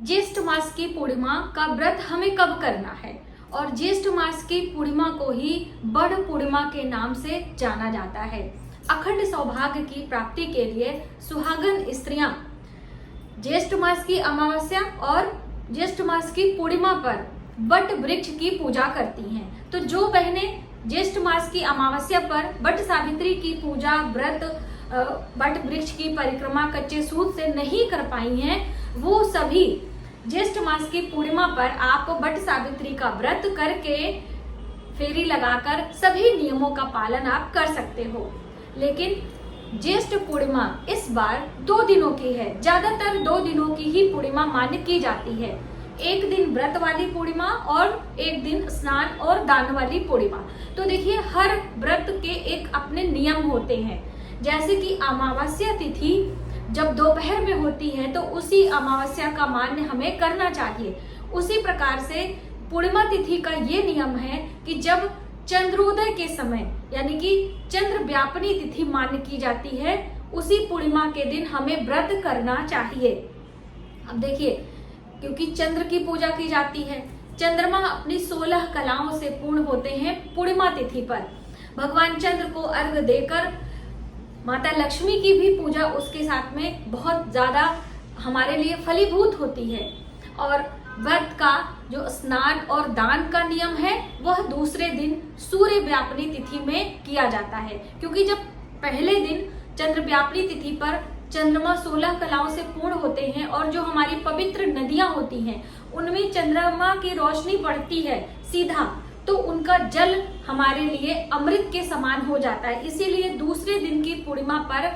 ज्येष्ठ मास की पूर्णिमा का व्रत हमें कब करना है। और ज्येष्ठ मास की पूर्णिमा को ही बड़ पूर्णिमा के नाम से जाना जाता है। अखंड सौभाग्य की प्राप्ति के लिए सुहागन स्त्रियां ज्येष्ठ मास की अमावस्या और ज्येष्ठ मास की पूर्णिमा पर वट वृक्ष की पूजा करती हैं। तो जो बहनें ज्येष्ठ मास की अमावस्या पर वट सावित्री की पूजा व्रत वट वृक्ष की परिक्रमा कच्चे सूत से नहीं कर पाई हैं, वो सभी ज्येष्ठ मास की पूर्णिमा पर आप वट सावित्री का व्रत करके फेरी लगाकर सभी नियमों का पालन आप कर सकते हो। लेकिन ज्येष्ठ पूर्णिमा इस बार 2 दिनों की है। ज्यादातर 2 दिनों की ही पूर्णिमा मान्य की जाती है। एक दिन व्रत वाली पूर्णिमा और एक दिन स्नान और दान वाली पूर्णिमा। तो देखिए, हर व्रत के एक अपने नियम होते हैं। जैसे कि अमावस्या तिथि जब दोपहर में होती है तो उसी अमावस्या का मान्य हमें करना चाहिए। उसी प्रकार से पूर्णिमा तिथि का ये नियम है कि जब चंद्रोदय के समय यानी कि चंद्र व्यापनी तिथि मान्य की जाती है, उसी पूर्णिमा के दिन हमें व्रत करना चाहिए। अब देखिए, क्योंकि चंद्र की पूजा की जाती है, चंद्रमा अपनी 16 कलाओं से पूर्ण होते हैं पूर्णिमा तिथि पर। भगवान चंद्र को अर्घ देकर माता लक्ष्मी की भी पूजा उसके साथ में बहुत ज्यादा हमारे लिए फलीभूत होती है। और व्रत का जो स्नान और दान का नियम है वह दूसरे दिन सूर्य व्यापनी तिथि में किया जाता है, क्योंकि जब पहले दिन चंद्र व्यापनी तिथि पर चंद्रमा 16 कलाओं से पूर्ण होते हैं और जो हमारी पवित्र नदियां होती हैं उनमें चंद्रमा की रोशनी पड़ती है सीधा, तो उनका जल हमारे लिए अमृत के समान हो जाता है। इसीलिए दूसरे दिन की पूर्णिमा पर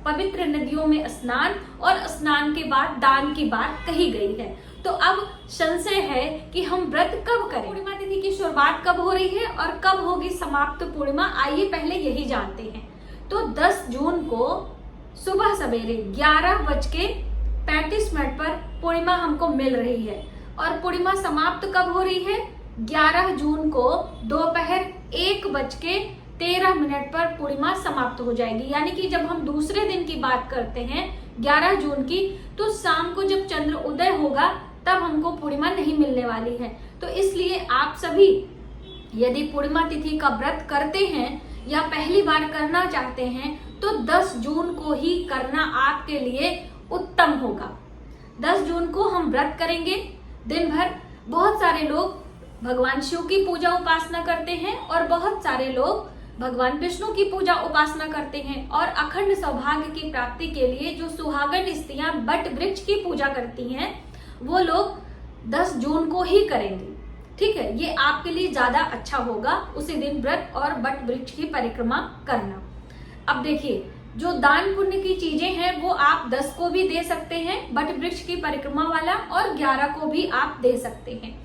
पवित्र नदियों में स्नान और स्नान के बाद दान की बात कही गई है। तो अब संशय है कि हम व्रत कब करें, पूर्णिमा तिथि की शुरुआत कब हो रही है और कब होगी समाप्त पूर्णिमा, आइए पहले यही जानते हैं। तो 10 जून को सुबह सवेरे 11:35 पर पूर्णिमा हमको मिल रही है। और पूर्णिमा समाप्त कब हो रही है? 11 जून को दोपहर 1:13 पर पूर्णिमा समाप्त हो जाएगी। यानी कि जब हम दूसरे दिन की बात करते हैं 11 जून की, तो शाम को जब चंद्र उदय होगा तब हमको पूर्णिमा नहीं मिलने वाली है। तो इसलिए आप सभी यदि पूर्णिमा तिथि का व्रत करते हैं या पहली बार करना चाहते हैं तो 10 जून को ही करना आपके लिए उत्तम होगा। 10 जून को हम व्रत करेंगे दिन भर। बहुत सारे लोग भगवान शिव की पूजा उपासना करते हैं और बहुत सारे लोग भगवान विष्णु की पूजा उपासना करते हैं। और अखंड सौभाग्य की प्राप्ति के लिए जो सुहागन स्त्रियां वट वृक्ष की पूजा करती हैं वो लोग 10 जून को ही करेंगे। ठीक है, ये आपके लिए ज्यादा अच्छा होगा उसी दिन व्रत और वट वृक्ष की परिक्रमा करना। अब देखिए, जो दान पुण्य की चीजें हैं वो आप 10 को भी दे सकते हैं वट वृक्ष की परिक्रमा वाला, और 11 को भी आप दे सकते हैं।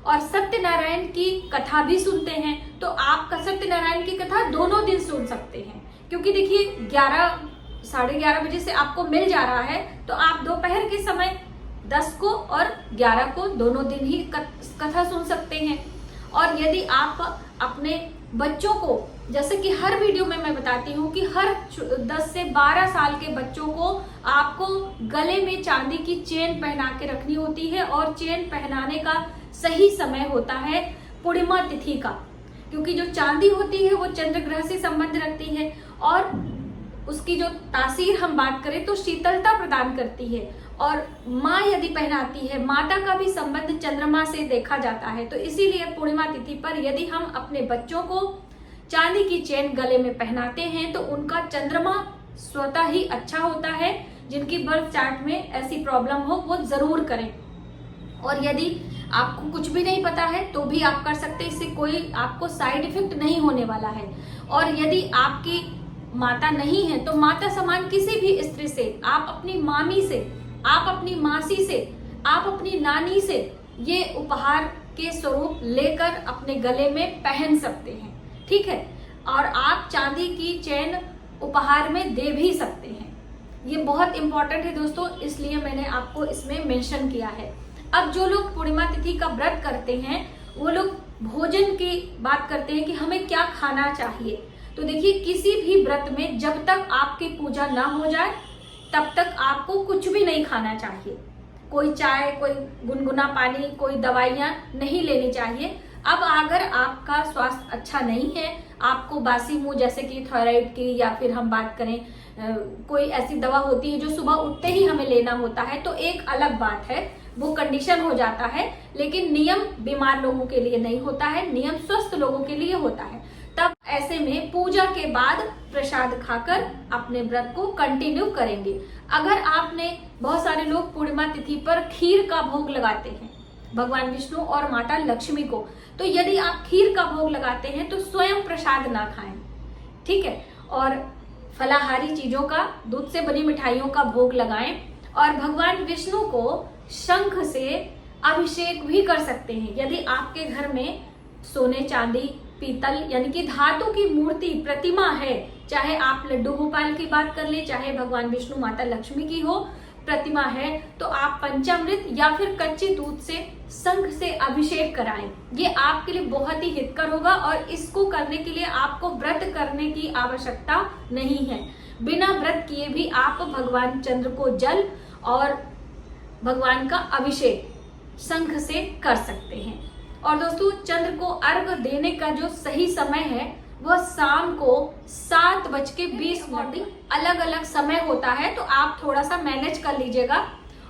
और सत्यनारायण की कथा भी सुनते हैं तो आप सत्यनारायण की कथा दोनों दिन सुन सकते हैं, क्योंकि देखिए 11 साढ़े 11 बजे से आपको मिल जा रहा है, तो आप दोपहर के समय 10 को और 11 को दोनों दिन ही कथा सुन सकते हैं। और यदि आप अपने बच्चों को, जैसे कि हर वीडियो में मैं बताती हूँ कि हर 10 से 12 साल के बच्चों को आपको गले में चांदी की चेन पहना के रखनी होती है। और चेन पहनाने का सही समय होता है पूर्णिमा तिथि का, क्योंकि जो चांदी होती है वो चंद्र ग्रह से संबंध रखती है और उसकी जो तासीर हम बात करें तो शीतलता प्रदान करती है। और माँ यदि पहनाती है, माता का भी संबंध चंद्रमा से देखा जाता है। तो इसीलिए पूर्णिमा तिथि पर यदि हम अपने बच्चों को चांदी की चेन गले में पहनाते हैं तो उनका चंद्रमा स्वतः ही अच्छा होता है। जिनकी बर्थ चार्ट में ऐसी प्रॉब्लम हो वो जरूर करें। और यदि आपको कुछ भी नहीं पता है तो भी आप कर सकते हैं, इससे कोई आपको साइड इफेक्ट नहीं होने वाला है। और यदि आपकी माता नहीं है तो माता समान किसी भी स्त्री से, आप अपनी मामी से, आप अपनी मासी से, आप अपनी नानी से ये उपहार के स्वरूप लेकर अपने गले में पहन सकते हैं। ठीक है, और आप चांदी की चेन उपहार में दे भी सकते हैं। ये बहुत इंपॉर्टेंट है दोस्तों, इसलिए मैंने आपको इसमें मेंशन किया है। अब जो लोग पूर्णिमा तिथि का व्रत करते हैं वो लोग भोजन की बात करते हैं कि हमें क्या खाना चाहिए। तो देखिए, किसी भी व्रत में जब तक आपकी पूजा ना हो जाए तब तक आपको कुछ भी नहीं खाना चाहिए। कोई चाय, कोई गुनगुना पानी, कोई दवाइयाँ नहीं लेनी चाहिए। अब अगर आपका स्वास्थ्य अच्छा नहीं है, आपको बासी मुंह जैसे कि थायराइड की, या फिर हम बात करें कोई ऐसी दवा होती है जो सुबह उठते ही हमें लेना होता है, तो एक अलग बात है, वो कंडीशन हो जाता है। लेकिन नियम बीमार लोगों के लिए नहीं होता है, नियम स्वस्थ लोगों के लिए होता है। तब ऐसे में पूजा के बाद प्रसाद खाकर अपने व्रत को कंटिन्यू करेंगे। अगर आपने, बहुत सारे लोग पूर्णिमा तिथि पर खीर का भोग लगाते हैं भगवान विष्णु और माता लक्ष्मी को, तो यदि आप खीर का भोग लगाते हैं तो स्वयं प्रसाद ना खाएं, ठीक है। और फलाहारी चीजों का, दूध से बनी मिठाइयों का भोग लगाएं। और भगवान विष्णु को शंख से अभिषेक भी कर सकते हैं। यदि आपके घर में सोने, चांदी, पीतल यानी कि धातु की मूर्ति, प्रतिमा है, चाहे आप लड्डू गोपाल की बात कर ले, चाहे भगवान विष्णु माता लक्ष्मी की हो प्रतिमा है, तो आप पंचामृत या फिर कच्चे दूध से शंख से अभिषेक कराएं। ये आपके लिए बहुत ही हितकर होगा और इसको करने के लिए आपको व्रत करने की आवश्यकता नहीं है। बिना व्रत किए भी आप भगवान चंद्र को जल और भगवान का अभिषेक शंख से कर सकते हैं। और दोस्तों, चंद्र को अर्घ देने का जो सही समय है वह शाम को 7:20 अलग अलग समय होता है, तो आप थोड़ा सा मैनेज कर लीजिएगा।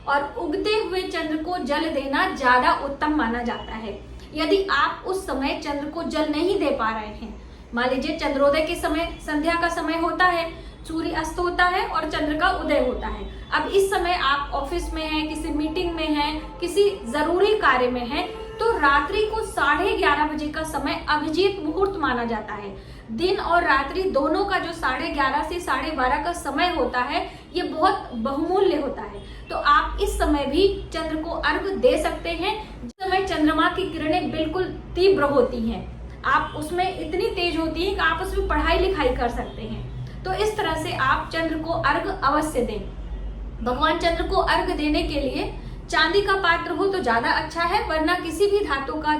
और उगते हुए चंद्र को जल देना ज्यादा उत्तम माना जाता है। यदि आप उस समय चंद्र को जल नहीं दे पा रहे हैं, मान लीजिए चंद्रोदय के समय, संध्या का समय होता है, सूर्य अस्त होता है और चंद्र का उदय होता है। अब इस समय आप ऑफिस में हैं, किसी मीटिंग में हैं, किसी जरूरी कार्य में हैं, तो रात्रि को 11:30 बजे का समय अभिजीत मुहूर्त माना जाता है। दिन और रात्रि दोनों का जो 11:30 से 12:30 का समय होता है, ये बहुत बहुमूल्य होता है। तो आप इस समय भी चंद्र को अर्घ दे सकते हैं। जिस समय चंद्रमा की किरणें बिल्कुल तीव्र होती हैं, आप उसमें इतनी तेज होती है कि आप उसमें पढ़ाई लिखाई कर सकते हैं। तो इस तरह से आप चंद्र को अर्घ अवश्य दें। भगवान चंद्र को अर्घ देने के लिए चांदी का पात्र हो तो ज्यादा अच्छा है, वरना किसी भी धातु का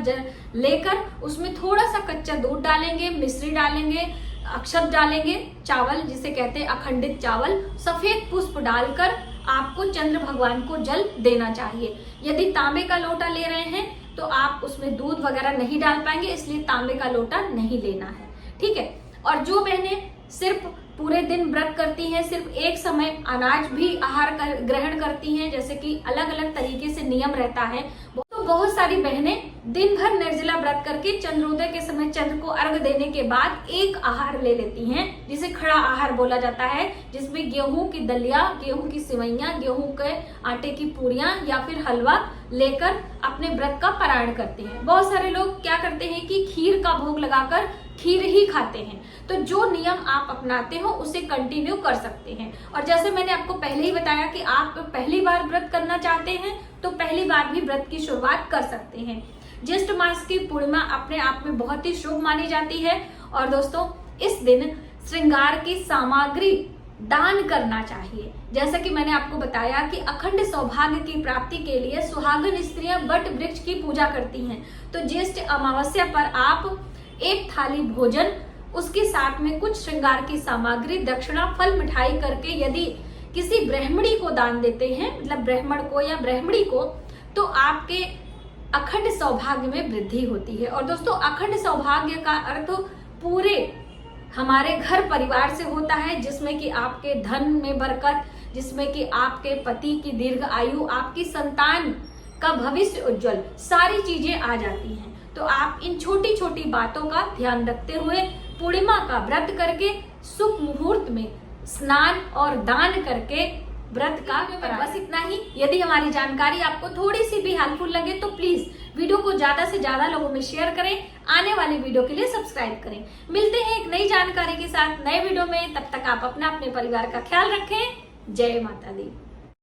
लेकर उसमें थोड़ा सा कच्चा दूध डालेंगे, मिश्री डालेंगे, अक्षत डालेंगे, चावल जिसे कहते हैं अखंडित चावल, सफेद पुष्प डालकर आपको चंद्र भगवान को जल देना चाहिए। यदि तांबे का लोटा ले रहे हैं तो आप उसमें दूध वगैरह नहीं डाल पाएंगे, इसलिए तांबे का लोटा नहीं लेना है, ठीक है। और जो बहनें सिर्फ पूरे दिन व्रत करती हैं, सिर्फ एक समय अनाज भी आहार ग्रहण करती हैं, जैसे कि अलग अलग तरीके से नियम रहता है, तो बहुत सारी बहनें दिन भर निर्जला व्रत करके चंद्रोदय के समय चंद्र को अर्घ देने के बाद एक आहार ले लेती हैं, जिसे खड़ा आहार बोला जाता है, जिसमें गेहूं की दलिया, गेहूं की सिवैयां, गेहूं के आटे की पूरियां या फिर हलवा लेकर अपने व्रत का पारायण करते हैं। बहुत सारे लोग क्या करते हैं कि खीर का भोग लगाकर खीर ही खाते हैं। तो जो नियम आप अपनाते हो उसे कंटिन्यू कर सकते हैं। और जैसे मैंने आपको पहले ही बताया कि आप पहली बार व्रत करना चाहते हैं तो पहली बार भी व्रत की शुरुआत कर सकते हैं। ज्येष्ठ मास की पूर्णिमा अपने आप में बहुत ही शुभ मानी जाती है। और दोस्तों, इस दिन श्रृंगार की सामग्री दान करना चाहिए। जैसा कि मैंने आपको बताया कि अखंड सौभाग्य की प्राप्ति के लिए सुहागन स्त्रियां वट वृक्ष की पूजा करती हैं। तो ज्येष्ठ अमावस्या पर आप एक थाली भोजन, उसके साथ में कुछ श्रृंगार की सामग्री, दक्षिणा, फल, मिठाई करके यदि किसी ब्राह्मणी को दान देते हैं, मतलब ब्राह्मण को या ब्राह्मणी को, तो आपके अखंड सौभाग्य में वृद्धि होती है। और दोस्तों, अखंड सौभाग्य का अर्थ पूरे हमारे घर परिवार से होता है, जिसमें कि आपके धन में बरकत, जिसमें कि आपके पति की दीर्घ आयु, आपकी संतान का भविष्य उज्जवल, सारी चीजें आ जाती हैं। तो आप इन छोटी छोटी बातों का ध्यान रखते हुए पूर्णिमा का व्रत करके शुभ मुहूर्त में स्नान और दान करके व्रत का बस इतना ही। यदि हमारी जानकारी आपको थोड़ी सी भी हेल्पफुल लगे तो प्लीज वीडियो को ज्यादा से ज्यादा लोगों में शेयर करें, आने वाली वीडियो के लिए सब्सक्राइब करें। मिलते हैं एक नई जानकारी के साथ नए वीडियो में, तब तक आप अपने परिवार का ख्याल रखें। जय माता दी।